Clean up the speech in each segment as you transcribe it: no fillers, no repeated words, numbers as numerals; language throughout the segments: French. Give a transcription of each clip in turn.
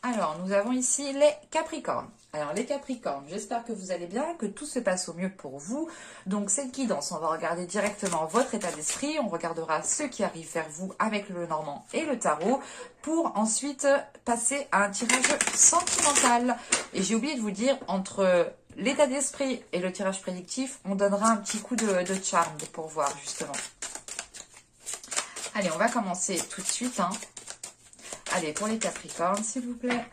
Alors, nous avons ici les Capricornes. Alors, les Capricornes, j'espère que vous allez bien, que tout se passe au mieux pour vous. Donc, cette guidance, on va regarder directement votre état d'esprit. On regardera ce qui arrive vers vous avec le Normand et le Tarot pour ensuite passer à un tirage sentimental. Et j'ai oublié de vous dire, entre l'état d'esprit et le tirage prédictif, on donnera un petit coup de charme pour voir, justement. Allez, on va commencer tout de suite, hein. Allez, pour les Capricornes, s'il vous plaît.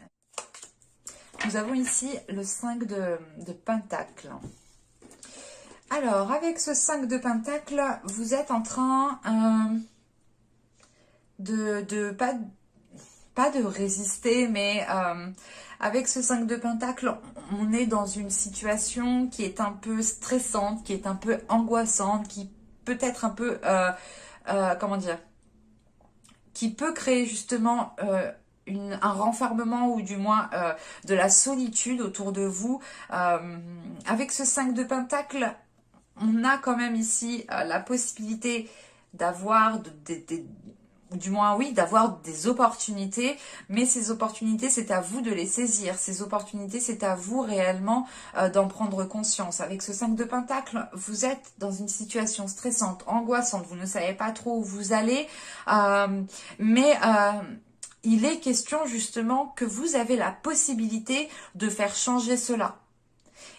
Nous avons ici le 5 de Pentacle. Alors, avec ce 5 de Pentacle, vous êtes en train pas de résister, mais avec ce 5 de Pentacle, on est dans une situation qui est un peu stressante, qui est un peu angoissante, qui peut être un peu, comment dire, qui peut créer justement un renfermement ou du moins de la solitude autour de vous. Avec ce 5 de Pentacle, on a quand même ici la possibilité d'avoir ou du moins oui, d'avoir des opportunités, mais ces opportunités, c'est à vous de les saisir. Ces opportunités, c'est à vous réellement d'en prendre conscience. Avec ce 5 de Pentacle, vous êtes dans une situation stressante, angoissante, vous ne savez pas trop où vous allez, mais il est question justement que vous avez la possibilité de faire changer cela.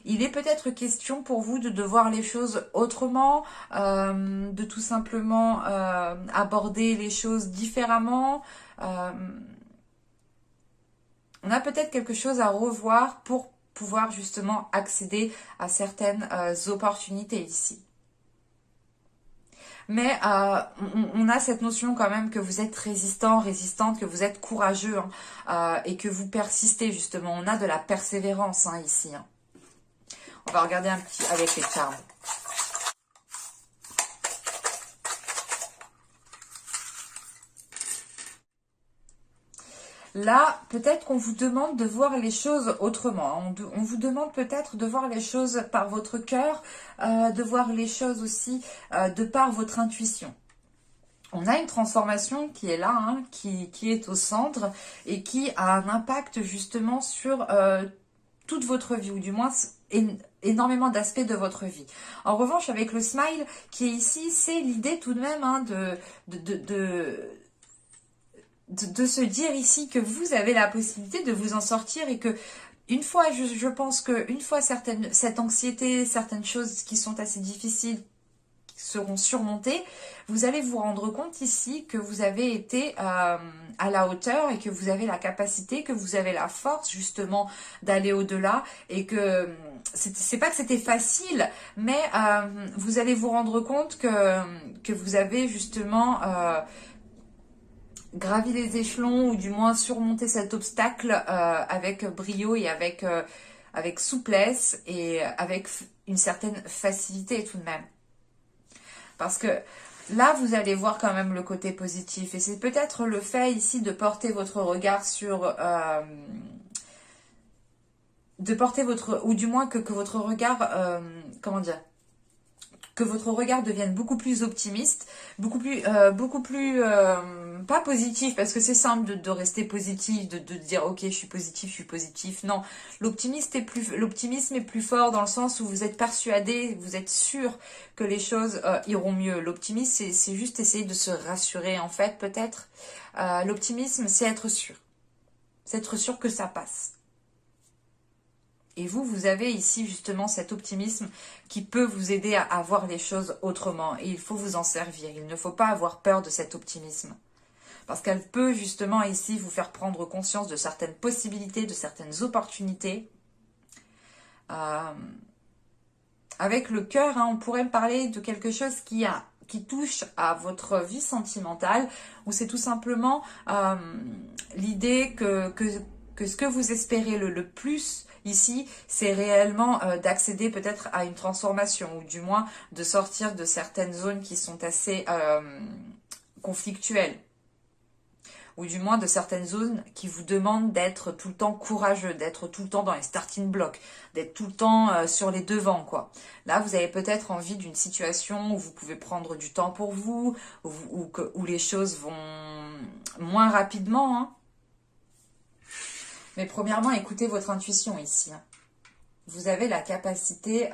Il est peut-être question pour vous de voir les choses autrement, de tout simplement aborder les choses différemment. On a peut-être quelque chose à revoir pour pouvoir justement accéder à certaines opportunités ici. Mais on a cette notion quand même que vous êtes résistant, résistante, que vous êtes courageux et que vous persistez justement. On a de la persévérance ici. On va regarder un petit avec les cartes. Là, peut-être qu'on vous demande de voir les choses autrement. On vous demande peut-être de voir les choses par votre cœur, de voir les choses aussi de par votre intuition. On a une transformation qui est là, qui est au centre et qui a un impact justement sur toute votre vie, ou du moins énormément d'aspects de votre vie. En revanche, avec le smile qui est ici, c'est l'idée tout de même de se dire ici que vous avez la possibilité de vous en sortir et que une fois, je pense que une fois cette anxiété, certaines choses qui sont assez difficiles seront surmontées, vous allez vous rendre compte ici que vous avez été à la hauteur et que vous avez la capacité, que vous avez la force justement d'aller au-delà et que c'est pas que c'était facile, mais vous allez vous rendre compte que vous avez justement gravi les échelons ou du moins surmonté cet obstacle avec brio et avec souplesse et avec une certaine facilité tout de même. Parce que là, vous allez voir quand même le côté positif. Et c'est peut-être le fait ici de porter votre regard sur... de porter votre... Ou du moins que votre regard... comment dire, que votre regard devienne beaucoup plus optimiste, beaucoup plus pas positif, parce que c'est simple de rester positif, de dire ok, je suis positif. Non, l'optimisme est plus fort dans le sens où vous êtes persuadé, vous êtes sûr que les choses iront mieux. L'optimisme, c'est juste essayer de se rassurer en fait, peut-être. L'optimisme, c'est être sûr. C'est être sûr que ça passe. Et vous avez ici justement cet optimisme qui peut vous aider à voir les choses autrement. Et il faut vous en servir. Il ne faut pas avoir peur de cet optimisme. Parce qu'elle peut justement ici vous faire prendre conscience de certaines possibilités, de certaines opportunités. Avec le cœur, on pourrait parler de quelque chose qui touche à votre vie sentimentale, où c'est tout simplement l'idée que ce que vous espérez le plus ici, c'est réellement d'accéder peut-être à une transformation, ou du moins de sortir de certaines zones qui sont assez conflictuelles, ou du moins de certaines zones qui vous demandent d'être tout le temps courageux, d'être tout le temps dans les starting blocks, d'être tout le temps sur les devants, quoi. Là, vous avez peut-être envie d'une situation où vous pouvez prendre du temps pour vous, où les choses vont moins rapidement, Mais premièrement, écoutez votre intuition ici. Hein. Vous avez la capacité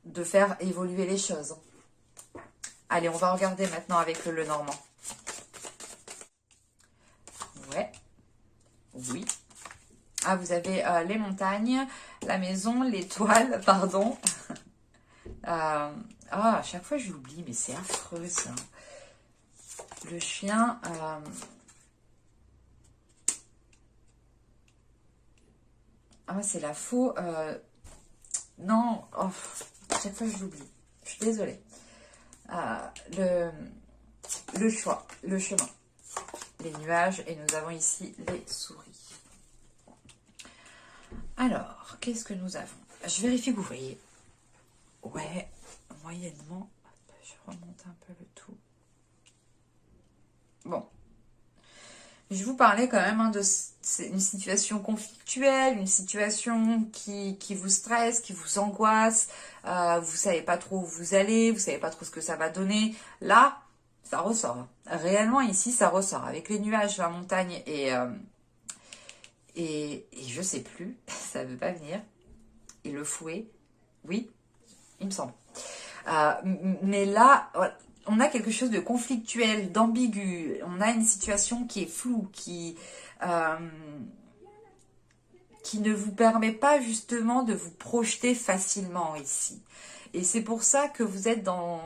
de faire évoluer les choses. Allez, on va regarder maintenant avec le Normand. Ouais. Oui. Ah, vous avez les montagnes, la maison, l'étoile, pardon. À chaque fois j'oublie, mais c'est affreux ça. Le chien. Ah, c'est la faux. Non, oh, chaque fois je l'oublie. Je suis désolée. Le choix, le chemin. Les nuages et nous avons ici les souris. Alors, qu'est-ce que nous avons? Je vérifie que vous voyez. Ouais, moyennement. Je remonte un peu le tout. Bon. Je vous parlais quand même de une situation conflictuelle, une situation qui vous stresse, qui vous angoisse. Vous savez pas trop où vous allez, vous savez pas trop ce que ça va donner. Là, ça ressort. Réellement, ici, ça ressort. Avec les nuages, la montagne et je sais plus, ça veut pas venir. Et le fouet, oui, il me semble. Mais là, on a quelque chose de conflictuel, d'ambigu. On a une situation qui est floue, qui ne vous permet pas justement de vous projeter facilement ici. Et c'est pour ça que vous êtes dans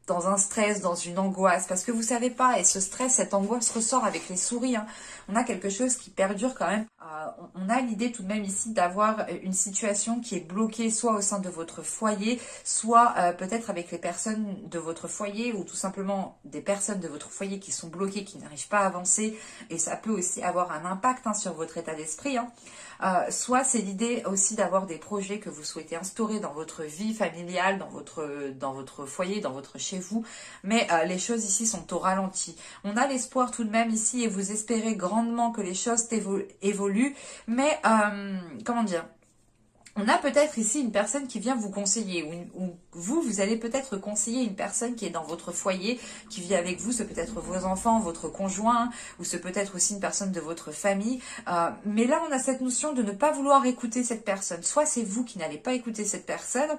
un stress, dans une angoisse, parce que vous savez pas, et ce stress, cette angoisse ressort avec les souris. Hein. On a quelque chose qui perdure quand même. On a l'idée tout de même ici d'avoir une situation qui est bloquée soit au sein de votre foyer, soit peut-être avec les personnes de votre foyer, ou tout simplement des personnes de votre foyer qui sont bloquées, qui n'arrivent pas à avancer, et ça peut aussi avoir un impact hein, sur votre état d'esprit. Hein. Soit c'est l'idée aussi d'avoir des projets que vous souhaitez instaurer dans votre vie familiale, dans votre foyer, dans votre chez vous, mais les choses ici sont au ralenti. On a l'espoir tout de même ici et vous espérez grandement que les choses évoluent, mais comment dire, on a peut-être ici une personne qui vient vous conseiller, ou vous allez peut-être conseiller une personne qui est dans votre foyer, qui vit avec vous, c'est peut-être vos enfants, votre conjoint, ou c'est peut-être aussi une personne de votre famille. Mais là, on a cette notion de ne pas vouloir écouter cette personne. Soit c'est vous qui n'allez pas écouter cette personne,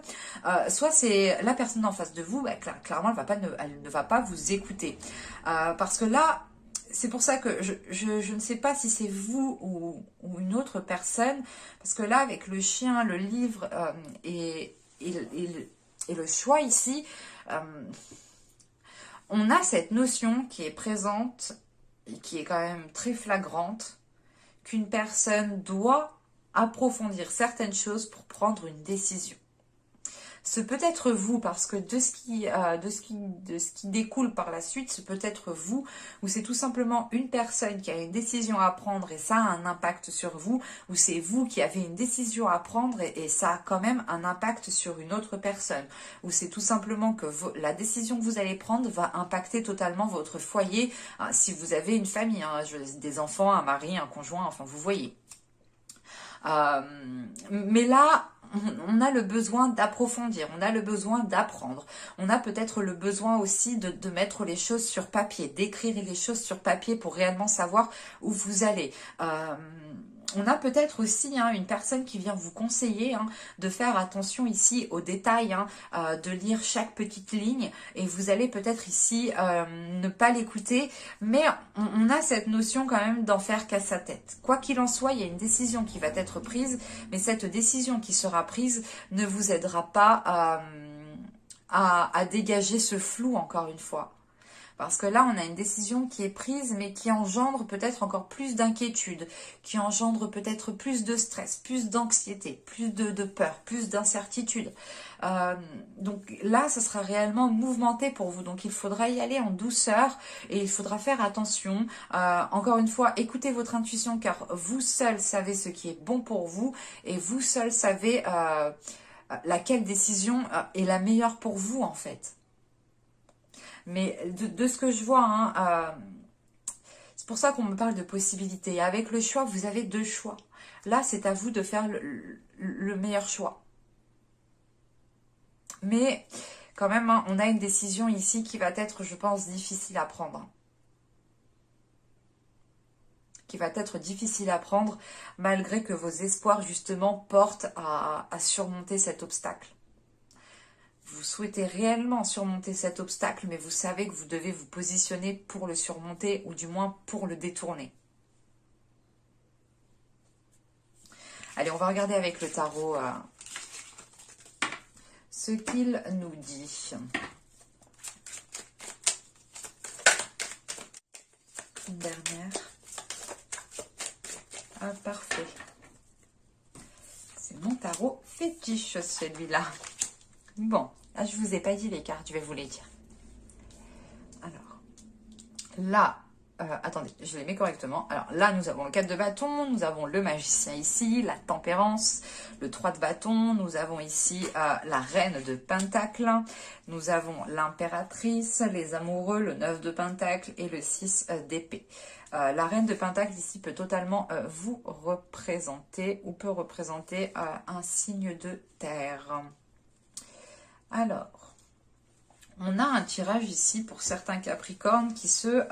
soit c'est la personne en face de vous, bah, clairement, elle ne va pas vous écouter. Parce que là, c'est pour ça que je ne sais pas si c'est vous ou une autre personne, parce que là, avec le chien, le livre et le choix ici, on a cette notion qui est présente et qui est quand même très flagrante, qu'une personne doit approfondir certaines choses pour prendre une décision. Ce peut être vous, parce que de ce qui découle par la suite, ce peut être vous, ou c'est tout simplement une personne qui a une décision à prendre et ça a un impact sur vous, ou c'est vous qui avez une décision à prendre et ça a quand même un impact sur une autre personne, ou c'est tout simplement que la décision que vous allez prendre va impacter totalement votre foyer, hein, si vous avez une famille, hein, des enfants, un mari, un conjoint, enfin vous voyez. Mais là, on a le besoin d'approfondir, on a le besoin d'apprendre. On a peut-être le besoin aussi de mettre les choses sur papier, d'écrire les choses sur papier pour réellement savoir où vous allez. On a peut-être aussi hein, une personne qui vient vous conseiller hein, de faire attention ici aux détails, hein, de lire chaque petite ligne et vous allez peut-être ici ne pas l'écouter, mais on a cette notion quand même d'en faire qu'à sa tête. Quoi qu'il en soit, il y a une décision qui va être prise, mais cette décision qui sera prise ne vous aidera pas à dégager ce flou encore une fois. Parce que là, on a une décision qui est prise, mais qui engendre peut-être encore plus d'inquiétude, qui engendre peut-être plus de stress, plus d'anxiété, plus de peur, plus d'incertitude. Donc là, ça sera réellement mouvementé pour vous. Donc il faudra y aller en douceur et il faudra faire attention. Encore une fois, écoutez votre intuition car vous seul savez ce qui est bon pour vous et vous seul savez laquelle décision est la meilleure pour vous en fait. Mais de ce que je vois, hein, c'est pour ça qu'on me parle de possibilités. Avec le choix, vous avez deux choix. Là, c'est à vous de faire le meilleur choix. Mais quand même, hein, on a une décision ici qui va être, je pense, difficile à prendre. qui va être difficile à prendre, malgré que vos espoirs justement portent à surmonter cet obstacle. Vous souhaitez réellement surmonter cet obstacle, mais vous savez que vous devez vous positionner pour le surmonter, ou du moins pour le détourner. Allez, on va regarder avec le tarot ce qu'il nous dit. Une dernière. Ah, parfait. C'est mon tarot fétiche, celui-là. Bon, là, je vous ai pas dit les cartes, je vais vous les dire. Alors, là, attendez, je les mets correctement. Alors là, nous avons le 4 de bâton, nous avons le magicien ici, la tempérance, le 3 de bâton, nous avons ici la reine de pentacle, nous avons l'impératrice, les amoureux, le 9 de pentacle et le 6 d'épée. La reine de pentacle ici peut totalement vous représenter ou peut représenter un signe de terre. Alors, on a un tirage ici pour certains capricornes qui se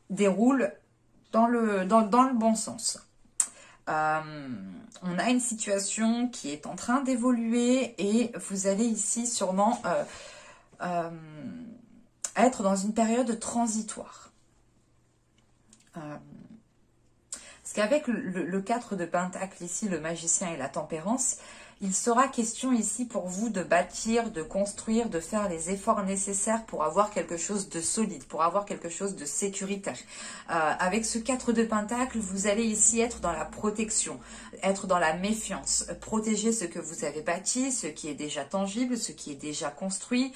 déroule dans le bon sens. On a une situation qui est en train d'évoluer et vous allez ici sûrement être dans une période transitoire. Parce qu'avec le 4 de pentacle ici, le magicien et la tempérance, il sera question ici pour vous de bâtir, de construire, de faire les efforts nécessaires pour avoir quelque chose de solide, pour avoir quelque chose de sécuritaire. Avec ce 4 de pentacle, vous allez ici être dans la protection, être dans la méfiance, protéger ce que vous avez bâti, ce qui est déjà tangible, ce qui est déjà construit,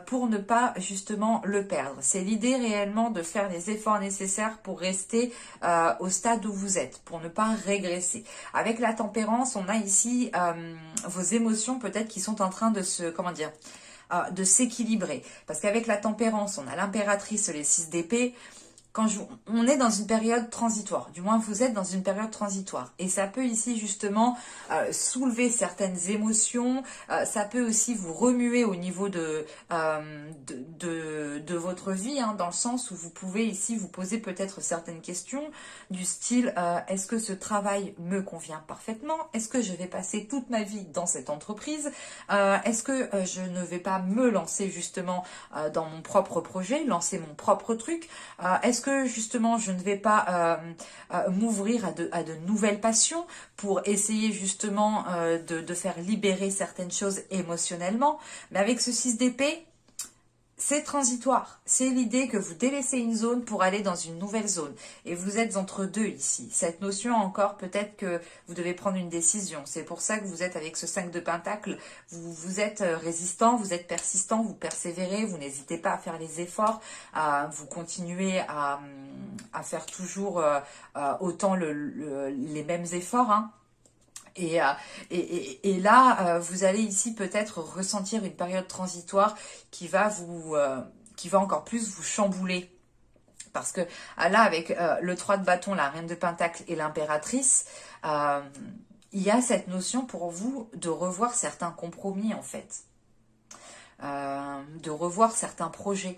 pour ne pas justement le perdre. C'est l'idée réellement de faire les efforts nécessaires pour rester au stade où vous êtes, pour ne pas régresser. Avec la tempérance, on a ici vos émotions peut-être qui sont en train de se, comment dire, de s'équilibrer. Parce qu'avec la tempérance, on a l'impératrice, les 6 d'épée. On est dans une période transitoire, du moins vous êtes dans une période transitoire. Et ça peut ici justement soulever certaines émotions, ça peut aussi vous remuer au niveau de votre vie, hein, dans le sens où vous pouvez ici vous poser peut-être certaines questions du style est-ce que ce travail me convient parfaitement? Est-ce que je vais passer toute ma vie dans cette entreprise? Est-ce que je ne vais pas me lancer justement dans mon propre projet, lancer mon propre truc? Est-ce que justement je ne vais pas m'ouvrir à de nouvelles passions pour essayer justement de faire libérer certaines choses émotionnellement? Mais avec ce 6 d'épée, c'est transitoire. C'est l'idée que vous délaissez une zone pour aller dans une nouvelle zone. Et vous êtes entre deux ici. Cette notion encore, peut-être que vous devez prendre une décision. C'est pour ça que vous êtes avec ce 5 de pentacle. Vous êtes résistant, vous êtes persistant, vous persévérez, vous n'hésitez pas à faire les efforts, vous continuez à faire toujours autant les mêmes efforts, hein. Et là, vous allez ici peut-être ressentir une période transitoire qui va encore plus vous chambouler. Parce que là, avec le 3 de bâton, la reine de pentacle et l'impératrice, il y a cette notion pour vous de revoir certains compromis en fait. De revoir certains projets.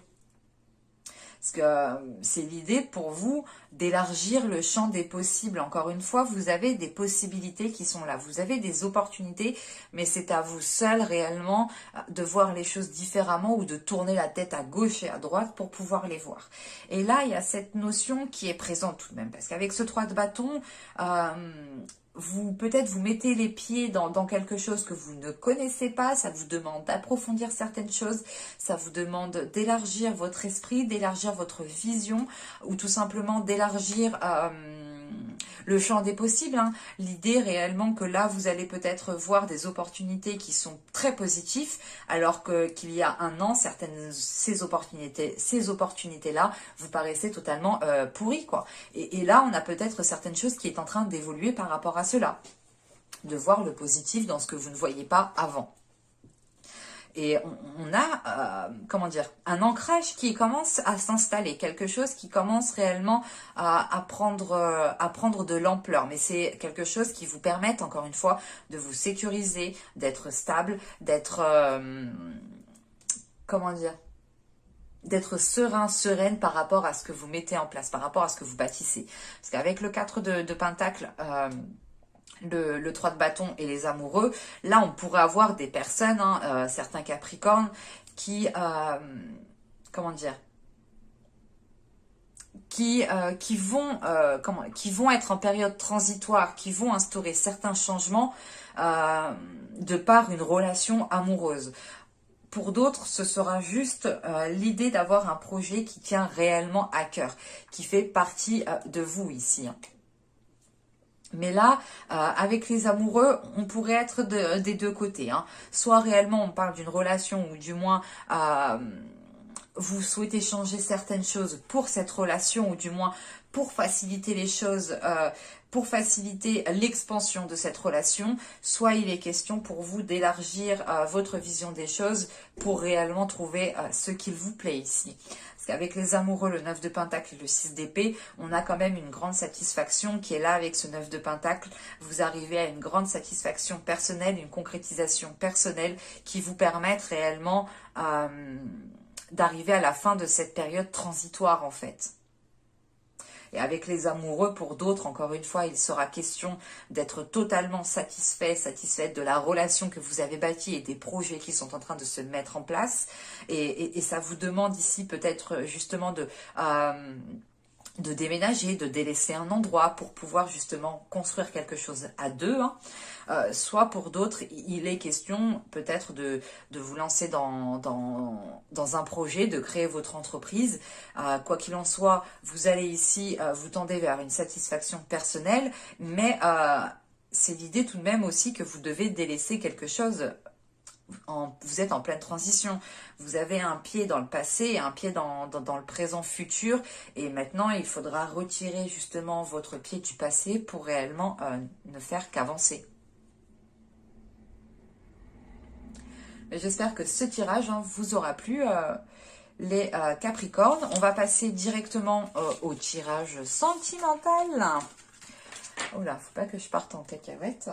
Parce que c'est l'idée pour vous d'élargir le champ des possibles. Encore une fois, vous avez des possibilités qui sont là. Vous avez des opportunités, mais c'est à vous seul réellement de voir les choses différemment ou de tourner la tête à gauche et à droite pour pouvoir les voir. Et là, il y a cette notion qui est présente tout de même. Parce qu'avec ce 3 de bâton, peut-être vous mettez les pieds dans quelque chose que vous ne connaissez pas, ça vous demande d'approfondir certaines choses, ça vous demande d'élargir votre esprit, d'élargir votre vision, ou tout simplement d'élargir le champ des possibles, hein. L'idée réellement que là, vous allez peut-être voir des opportunités qui sont très positives, alors qu'il y a un an, ces opportunités-là vous paraissaient totalement pourries, quoi. Et là, on a peut-être certaines choses qui est en train d'évoluer par rapport à cela, de voir le positif dans ce que vous ne voyez pas avant. Et on a, comment dire, un ancrage qui commence à s'installer, quelque chose qui commence réellement à prendre de l'ampleur. Mais c'est quelque chose qui vous permet, encore une fois, de vous sécuriser, d'être stable, d'être, comment dire, d'être serein, sereine par rapport à ce que vous mettez en place, par rapport à ce que vous bâtissez. Parce qu'avec le 4 de Pentacle, le 3 de bâton et les amoureux, là on pourrait avoir des personnes, hein, certains Capricornes, qui, comment dire, qui vont être en période transitoire, qui vont instaurer certains changements de par une relation amoureuse. Pour d'autres, ce sera juste l'idée d'avoir un projet qui tient réellement à cœur, qui fait partie de vous ici. Hein. Mais là, avec les amoureux, on pourrait être des deux côtés. Hein. Soit réellement on parle d'une relation ou du moins vous souhaitez changer certaines choses pour cette relation ou du moins pour faciliter les choses, pour faciliter l'expansion de cette relation, soit il est question pour vous d'élargir votre vision des choses pour réellement trouver ce qu'il vous plaît ici. Parce qu'avec les amoureux, le 9 de Pentacle et le 6 d'épée, on a quand même une grande satisfaction qui est là avec ce 9 de Pentacle. Vous arrivez à une grande satisfaction personnelle, une concrétisation personnelle qui vous permettent réellement d'arriver à la fin de cette période transitoire en fait. Et avec les amoureux, pour d'autres, encore une fois, il sera question d'être totalement satisfaite de la relation que vous avez bâtie et des projets qui sont en train de se mettre en place. Et ça vous demande ici peut-être justement de déménager, de délaisser un endroit pour pouvoir justement construire quelque chose à deux. Hein. Soit pour d'autres, il est question peut-être de vous lancer dans un projet, de créer votre entreprise. Quoi qu'il en soit, vous allez ici vous tendez vers une satisfaction personnelle, mais c'est l'idée tout de même aussi que vous devez délaisser quelque chose. Vous êtes en pleine transition, vous avez un pied dans le passé et un pied dans le présent futur et maintenant il faudra retirer justement votre pied du passé pour réellement ne faire qu'avancer. J'espère que ce tirage vous aura plu les Capricornes. On va passer directement au tirage sentimental. Oh là, faut pas que je parte en cacahuète.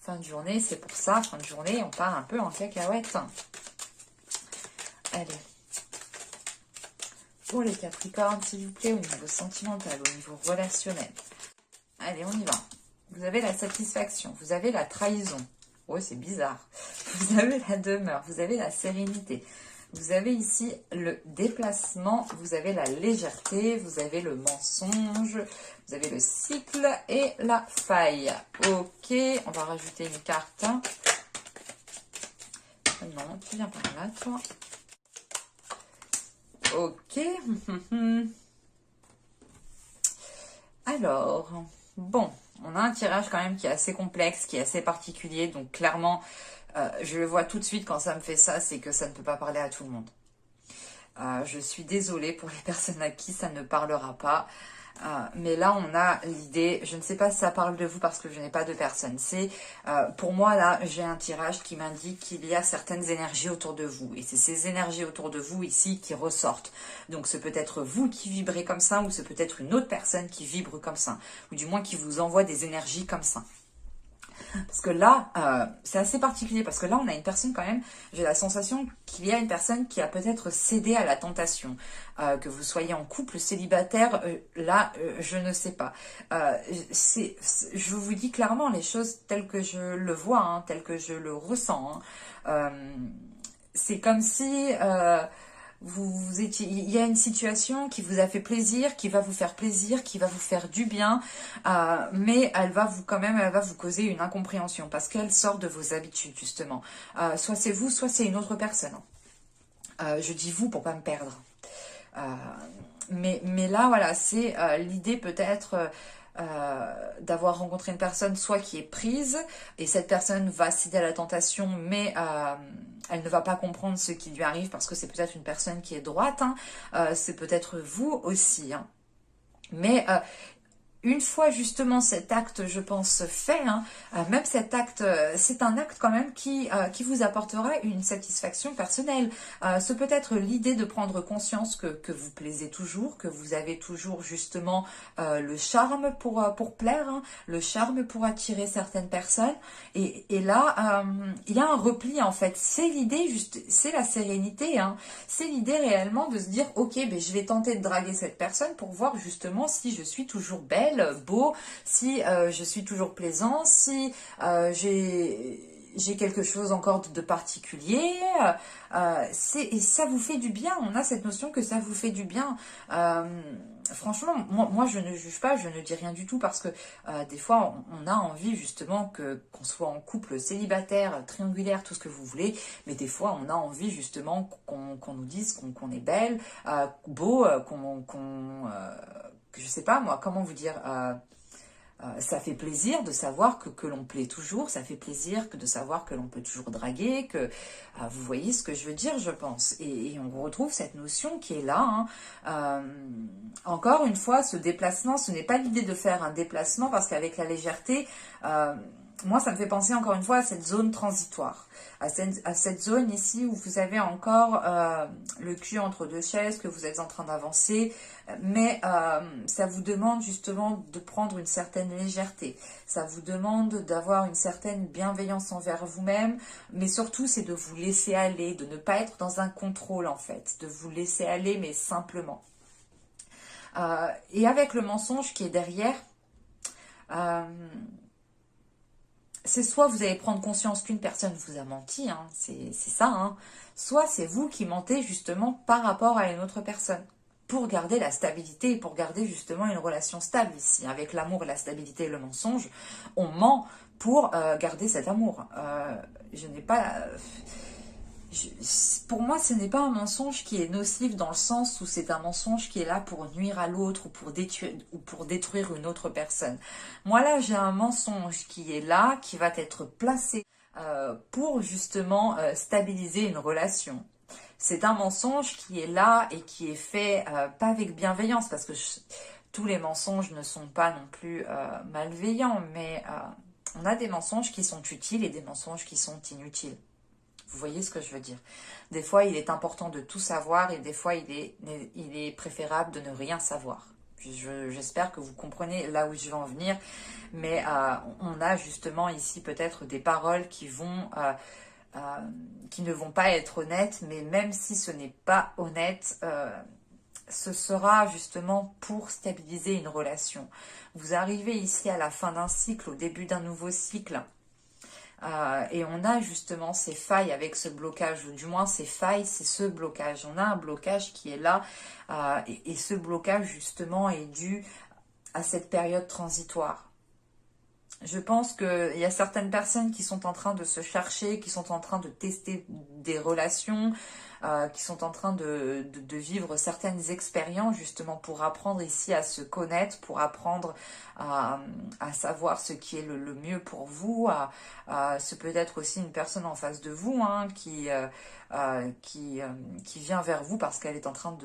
Fin de journée, c'est pour ça, fin de journée, on part un peu en cacahuète. Allez. Pour les Capricornes, s'il vous plaît, au niveau sentimental, au niveau relationnel. Allez, on y va. Vous avez la satisfaction, vous avez la trahison. Oh, c'est bizarre. Vous avez la demeure, vous avez la sérénité. Vous avez ici le déplacement, vous avez la légèreté, vous avez le mensonge, vous avez le cycle et la faille. Ok, on va rajouter une carte. Non, tu viens par là, toi. Ok. Alors, bon, on a un tirage quand même qui est assez complexe, qui est assez particulier, donc clairement... je le vois tout de suite quand ça me fait ça, c'est que ça ne peut pas parler à tout le monde. Je suis désolée pour les personnes à qui ça ne parlera pas. Mais là, on a l'idée, je ne sais pas si ça parle de vous parce que je n'ai pas de personne. C'est pour moi, là, j'ai un tirage qui m'indique qu'il y a certaines énergies autour de vous. Et c'est ces énergies autour de vous ici qui ressortent. Donc, ce peut être vous qui vibrez comme ça ou ce peut être une autre personne qui vibre comme ça. Ou du moins qui vous envoie des énergies comme ça. Parce que là, c'est assez particulier, parce que là, on a une personne quand même, j'ai la sensation qu'il y a une personne qui a peut-être cédé à la tentation. Que vous soyez en couple, célibataire, là, je ne sais pas. Je vous dis clairement les choses telles que je le vois, hein, telles que je le ressens. Hein. C'est comme si... il y a une situation qui vous a fait plaisir, qui va vous faire plaisir, qui va vous faire du bien, mais elle va vous causer une incompréhension parce qu'elle sort de vos habitudes justement. Soit c'est vous, soit c'est une autre personne. Je dis vous pour pas me perdre. Mais là, voilà, c'est l'idée peut-être d'avoir rencontré une personne soit qui est prise et cette personne va céder à la tentation mais elle ne va pas comprendre ce qui lui arrive parce que c'est peut-être une personne qui est droite, hein, c'est peut-être vous aussi, hein. Mais une fois justement cet acte, je pense, fait, hein, même cet acte, c'est un acte quand même qui vous apportera une satisfaction personnelle. Ce peut être l'idée de prendre conscience que vous plaisez toujours, que vous avez toujours justement le charme pour plaire, hein, le charme pour attirer certaines personnes. Et là, il y a un repli en fait. C'est l'idée, juste, c'est la sérénité. Hein. C'est l'idée réellement de se dire, ok, ben, je vais tenter de draguer cette personne pour voir justement si je suis toujours belle, beau, si je suis toujours plaisant, si j'ai quelque chose encore de particulier. Et ça vous fait du bien. On a cette notion que ça vous fait du bien. Franchement, moi je ne juge pas, je ne dis rien du tout parce que des fois on a envie justement qu'on soit en couple célibataire, triangulaire, tout ce que vous voulez, mais des fois on a envie justement qu'on nous dise qu'on est belle, beau, que je sais pas moi, comment vous dire, ça fait plaisir de savoir que l'on plaît toujours, ça fait plaisir de savoir que l'on peut toujours draguer, que vous voyez ce que je veux dire, je pense. Et on retrouve cette notion qui est là. Hein. Encore une fois, ce déplacement, ce n'est pas l'idée de faire un déplacement parce qu'avec la légèreté, moi ça me fait penser encore une fois à cette zone transitoire. À cette zone ici où vous avez encore le cul entre deux chaises, que vous êtes en train d'avancer, mais ça vous demande justement de prendre une certaine légèreté, ça vous demande d'avoir une certaine bienveillance envers vous-même, mais surtout c'est de vous laisser aller, de ne pas être dans un contrôle en fait, de vous laisser aller mais simplement. Et avec le mensonge qui est derrière, c'est soit vous allez prendre conscience qu'une personne vous a menti, hein, c'est ça, hein, soit c'est vous qui mentez justement par rapport à une autre personne, pour garder la stabilité et pour garder justement une relation stable ici. Avec l'amour et la stabilité et le mensonge, on ment pour garder cet amour. Je n'ai pas... pour moi, ce n'est pas un mensonge qui est nocif dans le sens où c'est un mensonge qui est là pour nuire à l'autre ou pour détruire une autre personne. Moi, là, j'ai un mensonge qui est là, qui va être placé pour justement stabiliser une relation. C'est un mensonge qui est là et qui est fait pas avec bienveillance, parce que tous les mensonges ne sont pas non plus malveillants, mais on a des mensonges qui sont utiles et des mensonges qui sont inutiles. Vous voyez ce que je veux dire? Des fois, il est important de tout savoir et des fois, il est préférable de ne rien savoir. J'espère que vous comprenez là où je veux en venir. Mais on a justement ici peut-être des paroles qui ne vont pas être honnêtes. Mais même si ce n'est pas honnête, ce sera justement pour stabiliser une relation. Vous arrivez ici à la fin d'un cycle, au début d'un nouveau cycle. Et on a justement ces failles avec ce blocage, ou du moins ces failles, c'est ce blocage. On a un blocage qui est là, et ce blocage justement est dû à cette période transitoire. Je pense qu'il y a certaines personnes qui sont en train de se chercher, qui sont en train de tester des relations, qui sont en train de vivre certaines expériences justement pour apprendre ici à se connaître, pour apprendre à savoir ce qui est le mieux pour vous. Ce peut être aussi une personne en face de vous hein, qui vient vers vous parce qu'elle est en train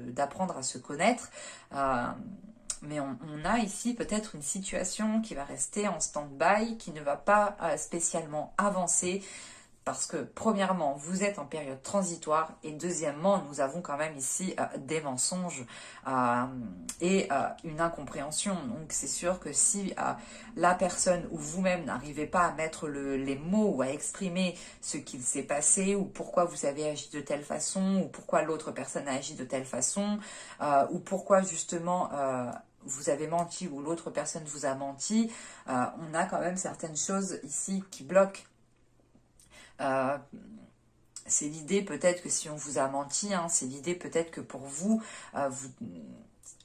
d'apprendre à se connaître. Mais on a ici peut-être une situation qui va rester en stand-by, qui ne va pas spécialement avancer, parce que premièrement, vous êtes en période transitoire, et deuxièmement, nous avons quand même ici des mensonges et une incompréhension. Donc c'est sûr que si la personne ou vous-même n'arrivez pas à mettre les mots ou à exprimer ce qu'il s'est passé, ou pourquoi vous avez agi de telle façon, ou pourquoi l'autre personne a agi de telle façon, ou pourquoi justement... vous avez menti ou l'autre personne vous a menti, on a quand même certaines choses ici qui bloquent. C'est l'idée peut-être que si on vous a menti, hein, c'est l'idée peut-être que pour vous,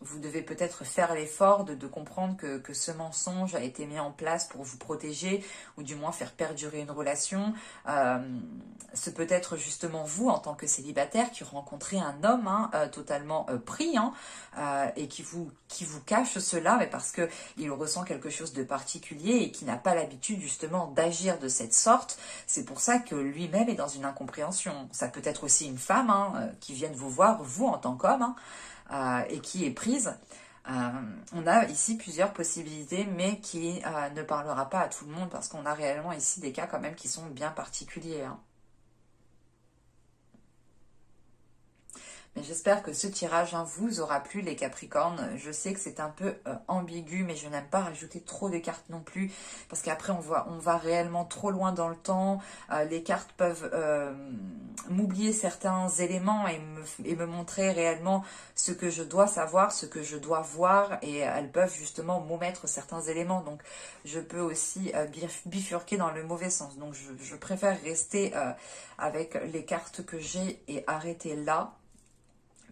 vous devez peut-être faire l'effort de comprendre que ce mensonge a été mis en place pour vous protéger, ou du moins faire perdurer une relation. C'est peut-être justement vous, en tant que célibataire, qui rencontrez un homme hein, totalement pris, hein, et qui vous cache cela, mais parce qu'il ressent quelque chose de particulier et qui n'a pas l'habitude justement d'agir de cette sorte. C'est pour ça que lui-même est dans une incompréhension. Ça peut être aussi une femme hein, qui vienne vous voir, vous en tant qu'homme, hein, et qui est prise. On a ici plusieurs possibilités, mais qui ne parlera pas à tout le monde parce qu'on a réellement ici des cas quand même qui sont bien particuliers, hein. Mais j'espère que ce tirage vous aura plu, les Capricornes. Je sais que c'est un peu ambigu, mais je n'aime pas rajouter trop de cartes non plus, parce qu'après on va réellement trop loin dans le temps. Les cartes peuvent m'oublier certains éléments et me montrer réellement ce que je dois savoir, ce que je dois voir, et elles peuvent justement m'omettre certains éléments. Donc je peux aussi bifurquer dans le mauvais sens. Donc je préfère rester avec les cartes que j'ai et arrêter là.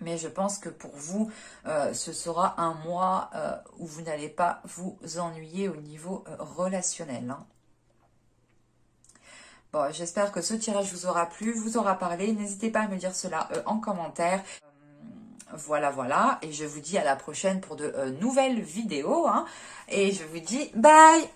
Mais je pense que pour vous, ce sera un mois où vous n'allez pas vous ennuyer au niveau relationnel, hein. Bon, j'espère que ce tirage vous aura plu, vous aura parlé. N'hésitez pas à me dire cela en commentaire. Voilà, voilà. Et je vous dis à la prochaine pour de nouvelles vidéos, hein. Et je vous dis bye!